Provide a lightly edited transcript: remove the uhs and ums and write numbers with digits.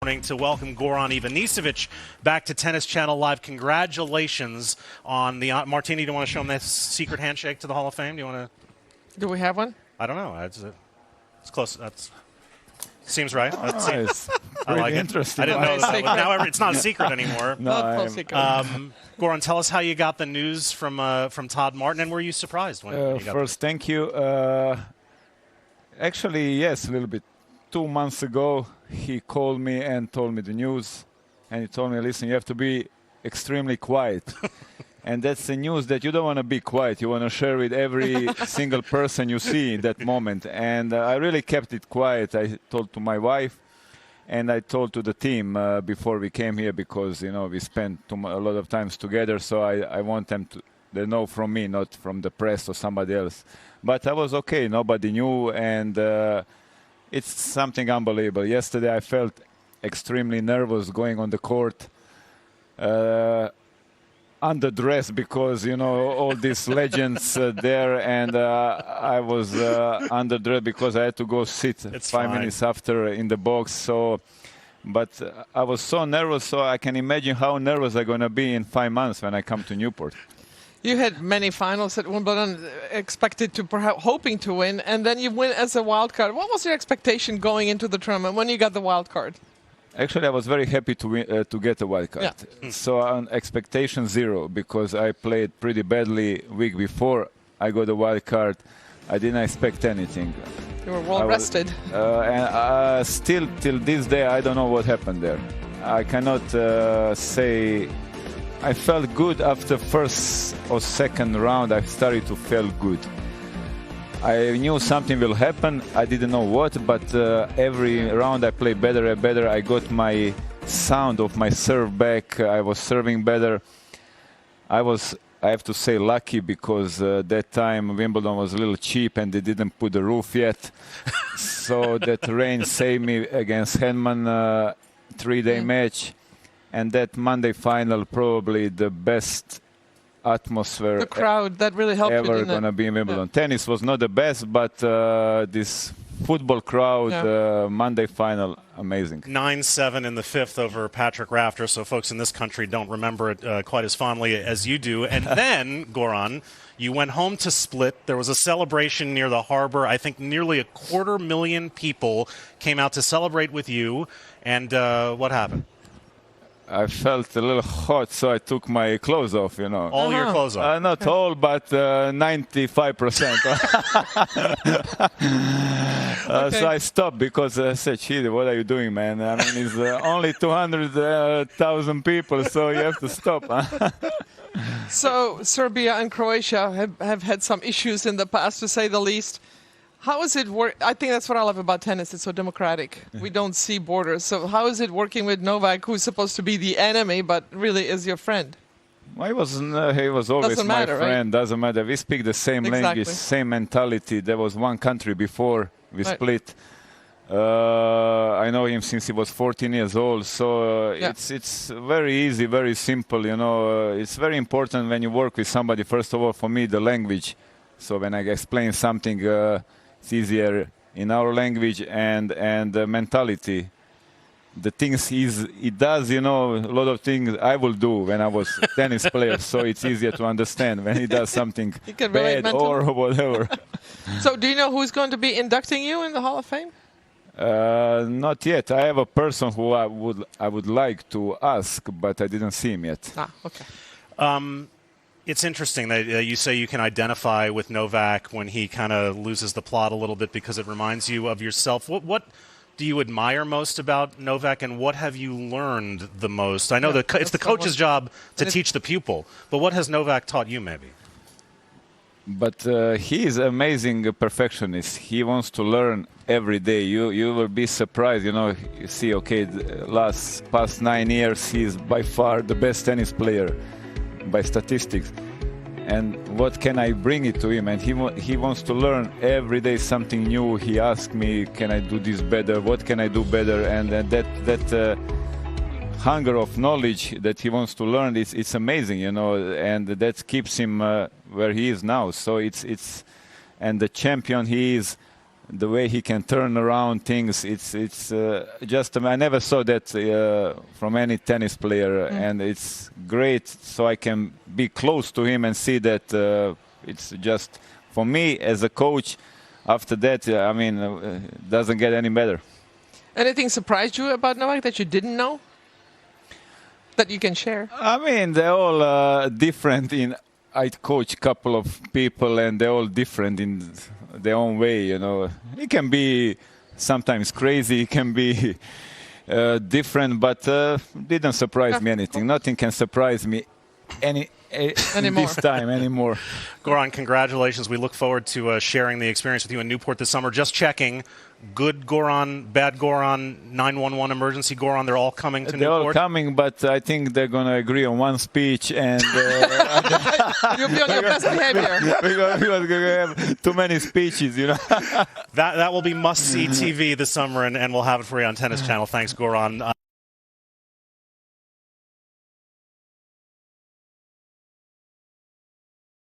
morning to welcome Goran Ivanisevic back to Tennis Channel Live. Congratulations on the Martini. Do you want to show him that secret handshake to the Hall of Fame? Do you want to? Do we have one? I don't know. It's close. That's seems right. That's It's I like interesting. it. I didn't know that. Now it's not a secret anymore. Goran, tell us how you got the news from Todd Martin, and were you surprised when you got first, thank you. Actually, yes, a little bit. 2 months ago, he called me and told me the news, and he told me, listen, you have to be extremely quiet. And that's the news that you don't want to be quiet. You want to share with every single person you see in that moment. And I really kept it quiet. I told to my wife, and I told to the team before we came here, because, you know, we spent a lot of times together. So I want them to they know from me, not from the press or somebody else. But I was okay. Nobody knew, and it's something unbelievable. Yesterday I felt extremely nervous going on the court, underdressed, because, you know, all these legends there, and I was underdressed because I had to go sit It's 5 fine. minutes after in the box. So, but I was so nervous, so I can imagine how nervous I'm going to be in 5 months when I come to Newport. you had many finals at Wimbledon, expected to, perhaps hoping to win, and then you win as a wild card. What was your expectation going into the tournament when you got the wild card? Actually, I was very happy to win, to get a wild card. Yeah. So on expectation 0, because I played pretty badly week before I got a wild card. I didn't expect anything. You were well rested. And still, till this day, I don't know what happened there. I cannot say. I felt good after first or second round. I started to feel good. I knew something will happen. I didn't know what, but every round I played better and better. I got my sound of my serve back. I was serving better. I have to say, lucky, because that time Wimbledon was a little cheap and they didn't put the roof yet. So that rain saved me against Henman, 3-day match. And that Monday final, probably the best atmosphere The crowd, that really helped you, ever didn't going to it? be in Wimbledon. Yeah. Tennis was not the best, but this football crowd, Monday final, amazing. 9-7 in the fifth over Patrick Rafter, so folks in this country don't remember it quite as fondly as you do. And then, Goran, you went home to Split. There was a celebration near the harbor. I think nearly 250,000 people came out to celebrate with you. And what happened? I felt a little hot, so I took my clothes off, you know. All your clothes off? Not all, but 95%. So I stopped, because I said, Chidi, what are you doing, man? I mean, it's only 200,000 people, so you have to stop. Huh? So Serbia and Croatia have had some issues in the past, to say the least. How is it work? I think that's what I love about tennis. It's so democratic. We don't see borders. So how is it working with Novak, who's supposed to be the enemy, but really is your friend? Well, he was always Doesn't my matter, friend. right? Doesn't matter. We speak the same language, same mentality. There was one country before we split. I know him since he was 14 years old. So it's very easy, very simple. You know, it's very important when you work with somebody. First of all, for me, the language. So when I explain something, it's easier in our language, and the mentality. The things he does, you know, a lot of things I will do when I was a tennis player, so it's easier to understand when he does something bad or whatever. So do you know who's going to be inducting you in the Hall of Fame? Not yet. I have a person who I would like to ask, but I didn't see him yet. Ah, okay. It's interesting that you say you can identify with Novak when he kind of loses the plot a little bit, because it reminds you of yourself. What do you admire most about Novak, and what have you learned the most? I know it's the coach's job to teach the pupil, but what has Novak taught you, maybe? But he is amazing perfectionist. He wants to learn every day. You will be surprised. You know, you see, okay, the past 9 years, he's by far the best tennis player by statistics. And what can I bring it to him? And he wants to learn every day something new. He asks me, can I do this better? What can I do better? And that hunger of knowledge that he wants to learn, it's amazing, you know, and that keeps him where he is now. So it's and the champion he is, the way he can turn around things, it's just I never saw that from any tennis player, and it's great. So I can be close to him and see that it's just for me as a coach. After that, I mean, it doesn't get any better. Anything surprised you about Novak that you didn't know that you can share? I mean, they're all different. I coach a couple of people, and they're all different in their own way. You know, it can be sometimes crazy. It can be different, but didn't surprise me anything. Nothing can surprise me this time anymore. Goran, congratulations. We look forward to sharing the experience with you in Newport this summer. Just checking, good Goran, bad Goran, 911 emergency Goran, they're all coming to Newport? They're all coming, but I think they're going to agree on one speech, and you'll be on your best behavior. We're going to have too many speeches, you know. That will be must-see TV this summer, and we'll have it for you on Tennis Channel. Thanks, Goran.